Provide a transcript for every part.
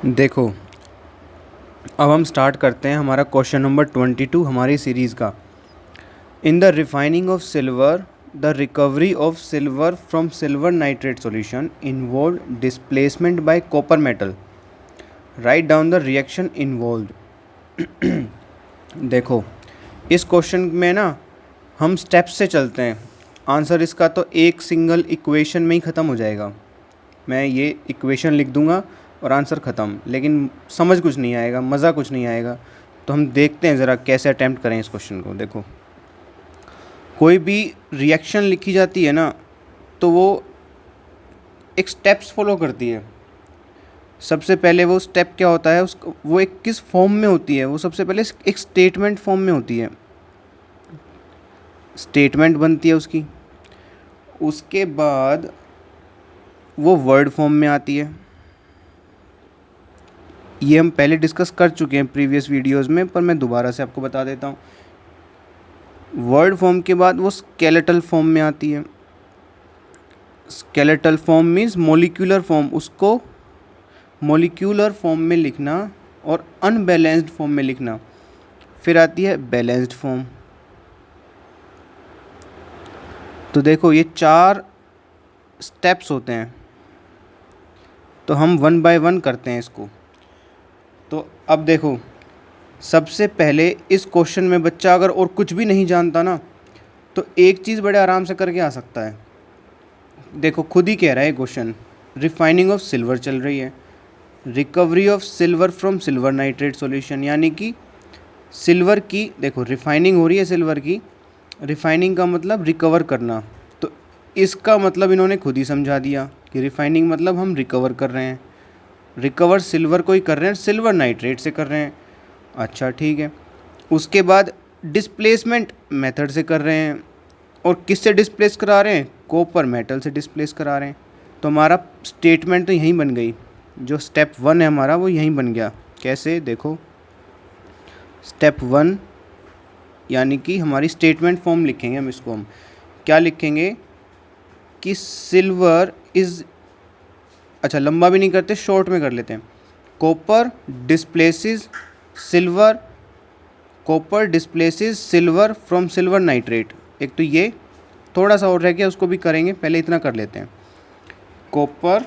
देखो, अब हम स्टार्ट करते हैं हमारा क्वेश्चन नंबर 22 हमारी सीरीज़ का। In the refining of silver the recovery of silver from silver nitrate solution involve displacement bye copper metal. Write down the reaction involve. देखो, इस क्वेश्चन में ना हम स्टेप्स से चलते हैं। आंसर इसका तो एक सिंगल इक्वेशन में ही ख़त्म हो जाएगा। मैं ये इक्वेशन लिख दूंगा और आंसर ख़त्म, लेकिन समझ कुछ नहीं आएगा, मज़ा कुछ नहीं आएगा। तो हम देखते हैं ज़रा कैसे अटैम्प्ट करें इस क्वेश्चन को। देखो, कोई भी रिएक्शन लिखी जाती है ना, तो वो एक स्टेप्स फॉलो करती है। सबसे पहले वो स्टेप क्या होता है, उसको वो एक किस फॉर्म में होती है, वो सबसे पहले एक स्टेटमेंट फॉर्म में होती है। स्टेटमेंट बनती है उसकी, उसके बाद वो वर्ड फॉर्म में आती है। ये हम पहले डिस्कस कर चुके हैं प्रीवियस वीडियोस में, पर मैं दोबारा से आपको बता देता हूँ। वर्ड फॉर्म के बाद वो स्केलेटल फॉर्म में आती है। Skeletal form means molecular form, उसको मॉलिक्यूलर फॉर्म में लिखना और अनबैलेंस्ड फॉर्म में लिखना। फिर आती है बैलेंस्ड फॉर्म। तो देखो, ये 4 स्टेप्स होते हैं, तो हम 1 बाय 1 करते हैं इसको। तो अब देखो, सबसे पहले इस क्वेश्चन में बच्चा अगर और कुछ भी नहीं जानता ना, तो एक चीज़ बड़े आराम से करके आ सकता है। देखो, खुद ही कह रहा है क्वेश्चन, रिफाइनिंग ऑफ सिल्वर चल रही है, recovery of silver from silver nitrate solution, यानी कि सिल्वर की, देखो रिफाइनिंग हो रही है सिल्वर की। रिफाइनिंग का मतलब रिकवर करना, तो इसका मतलब इन्होंने खुद ही समझा दिया कि रिफाइनिंग मतलब हम रिकवर कर रहे हैं। रिकवर सिल्वर को ही कर रहे हैं, सिल्वर नाइट्रेट से कर रहे हैं। अच्छा, ठीक है। उसके बाद डिस्प्लेसमेंट मेथड से कर रहे हैं, और किससे डिस्प्लेस करा रहे हैं, कॉपर मेटल से डिस्प्लेस करा रहे हैं। तो हमारा स्टेटमेंट तो यहीं बन गई, जो स्टेप 1 है हमारा वो यहीं बन गया। कैसे, देखो, स्टेप 1 यानी कि हमारी स्टेटमेंट फॉर्म लिखेंगे हम इसको। हम क्या लिखेंगे कि सिल्वर इज़, अच्छा लंबा भी नहीं करते, शॉर्ट में कर लेते हैं। Copper displaces silver, copper displaces silver from silver nitrate. एक तो ये थोड़ा सा और रह गया, उसको भी करेंगे, पहले इतना कर लेते हैं। Copper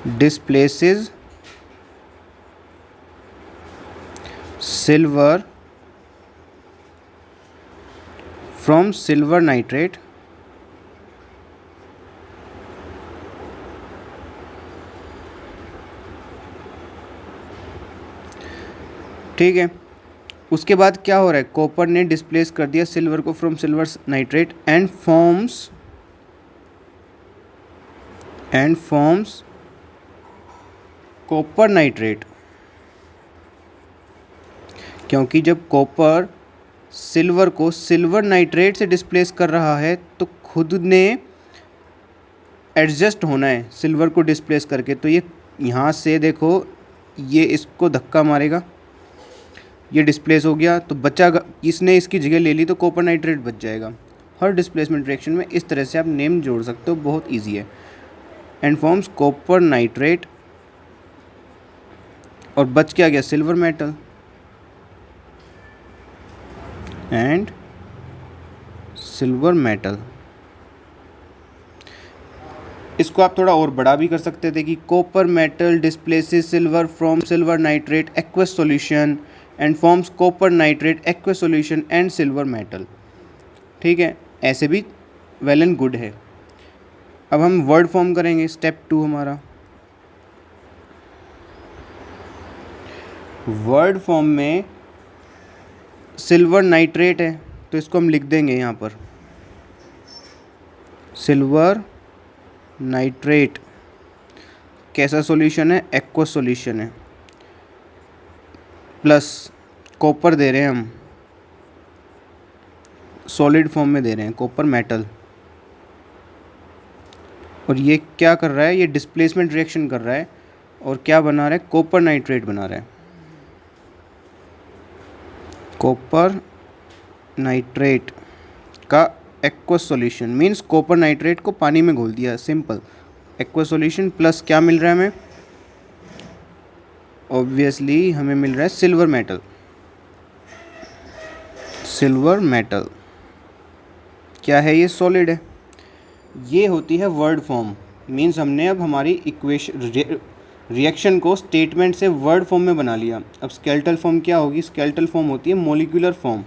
displaces silver from silver nitrate ठीक है। उसके बाद क्या हो रहा है, कॉपर ने डिस्प्लेस कर दिया सिल्वर को from silver nitrate and forms copper nitrate. क्योंकि जब कॉपर सिल्वर को सिल्वर नाइट्रेट से डिस्प्लेस कर रहा है, तो खुद ने एडजस्ट होना है सिल्वर को डिस्प्लेस करके। तो ये यहाँ से देखो, ये इसको धक्का मारेगा, ये डिस्प्लेस हो गया, तो बचा, इसने इसकी जगह ले ली, तो कॉपर नाइट्रेट बच जाएगा। हर डिस्प्लेसमेंट रिएक्शन में इस तरह से आप नेम जोड़ सकते हो, बहुत इजी है। एंड फॉर्म्स कॉपर नाइट्रेट, और बच क्या गया, silver metal and silver metal. इसको आप थोड़ा और बड़ा भी कर सकते थे कि copper metal displaces silver from silver nitrate aqueous solution and forms copper nitrate aqueous solution and silver metal. ठीक है, ऐसे भी वेल एंड गुड है। अब हम वर्ड फॉर्म करेंगे, स्टेप 2 हमारा। वर्ड फॉर्म में सिल्वर नाइट्रेट है, तो इसको हम लिख देंगे यहाँ पर सिल्वर नाइट्रेट। कैसा सॉल्यूशन है, एक्वस सॉल्यूशन है। प्लस कॉपर दे रहे हैं हम, सॉलिड फॉर्म में दे रहे हैं, कॉपर मेटल। और ये क्या कर रहा है, ये डिस्प्लेसमेंट रिएक्शन कर रहा है, और क्या बना रहा है, कॉपर नाइट्रेट बना रहा है। कॉपर नाइट्रेट का aqueous solution means copper nitrate को पानी में घोल दिया, सिंपल। एक्वस सॉल्यूशन प्लस क्या मिल रहा है हमें, ऑब्वियसली हमें मिल रहा है सिल्वर मेटल। सिल्वर मेटल क्या है, ये सॉलिड है। ये होती है वर्ड फॉर्म, मीन्स हमने अब हमारी इक्वेशन रिएक्शन को स्टेटमेंट से वर्ड फॉर्म में बना लिया। अब स्केलेटल फॉर्म क्या होगी, स्केलेटल फॉर्म होती है molecular form,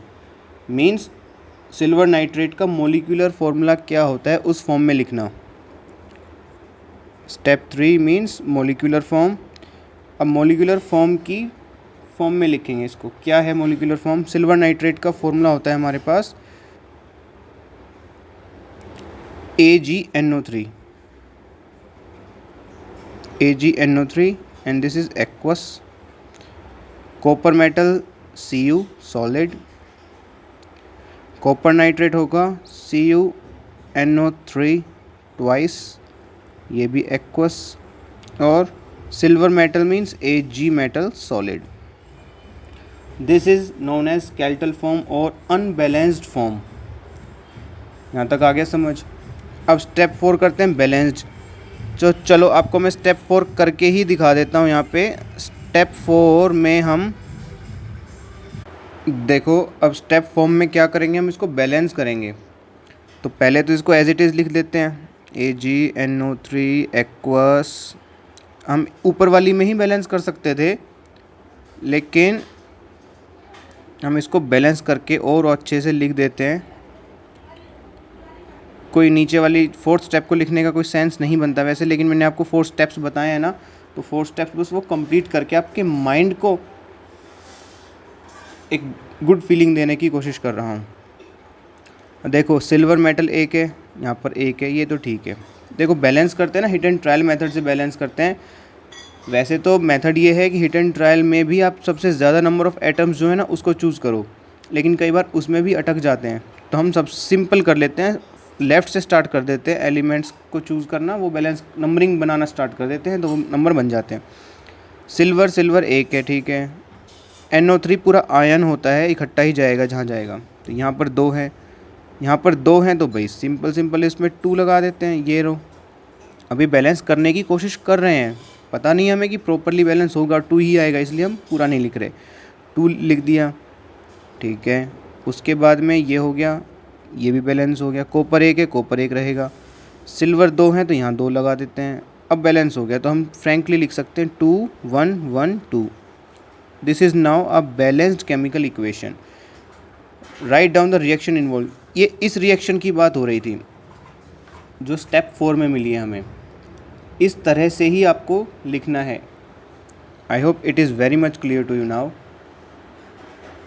means silver nitrate का मॉलिक्यूलर फॉर्मूला क्या होता है उस फॉर्म में लिखना। Step 3 means molecular form. अब मॉलिक्यूलर फॉर्म की फॉर्म में लिखेंगे इसको। क्या है मॉलिक्यूलर फॉर्म, सिल्वर नाइट्रेट का फॉर्मूला होता है हमारे पास AgNO3 and this is aqueous. Copper metal Cu solid, copper nitrate होगा CuNO3 ट्वाइस, ये भी एक्वस। और silver metal means Ag metal solid. This is known as skeletal form और unbalanced form. यहाँ तक आ गया समझ। अब स्टेप 4 करते हैं बैलेंस्ड। तो चलो आपको मैं स्टेप 4 करके ही दिखा देता हूँ। यहाँ पे स्टेप 4 में हम देखो, अब स्टेप फॉर्म में क्या करेंगे, हम इसको बैलेंस करेंगे। तो पहले तो इसको एज इट इज़ लिख देते हैं, AgNO3 एक्वस। हम ऊपर वाली में ही बैलेंस कर सकते थे, लेकिन हम इसको बैलेंस करके और अच्छे से लिख देते हैं। कोई नीचे वाली 4th स्टेप को लिखने का कोई सेंस नहीं बनता वैसे, लेकिन मैंने आपको 4 स्टेप्स बताए हैं ना, तो 4 स्टेप्स बस वो कंप्लीट करके आपके माइंड को एक गुड फीलिंग देने की कोशिश कर रहा हूँ। देखो सिल्वर मेटल एक है, यहाँ पर एक है, ये तो ठीक है। देखो बैलेंस करते हैं ना, हिट एंड ट्रायल मेथड से बैलेंस करते हैं। वैसे तो मेथड ये है कि हिट एंड ट्रायल में भी आप सबसे ज़्यादा नंबर ऑफ़ एटम्स जो है ना उसको चूज़ करो, लेकिन कई बार उसमें भी अटक जाते हैं। तो हम सब सिंपल कर लेते हैं, लेफ़्ट से स्टार्ट कर देते हैं। एलिमेंट्स को चूज़ करना, वो बैलेंस नंबरिंग बनाना स्टार्ट कर देते हैं, तो वो नंबर बन जाते हैं। सिल्वर एक है, ठीक है। NO3 पूरा आयन होता है, इकट्ठा ही जाएगा जहाँ जाएगा। तो यहाँ पर 2 है, यहाँ पर 2 हैं, तो भाई सिंपल इसमें 2 लगा देते हैं। ये रो अभी बैलेंस करने की कोशिश कर रहे हैं, पता नहीं हमें कि प्रॉपरली बैलेंस होगा, 2 ही आएगा, इसलिए हम पूरा नहीं लिख रहे। 2 लिख दिया, ठीक है। उसके बाद में ये हो गया, ये भी बैलेंस हो गया। कॉपर एक है, कॉपर एक रहेगा। सिल्वर 2 हैं, तो यहाँ 2 लगा देते हैं। अब बैलेंस हो गया, तो हम फ्रैंकली लिख सकते हैं 2 1 1 2। This is now a balanced chemical equation. Write down the reaction involve. ये इस रिएक्शन की बात हो रही थी जो स्टेप 4 में मिली है हमें। इस तरह से ही आपको लिखना है। I hope it is very much clear to you now.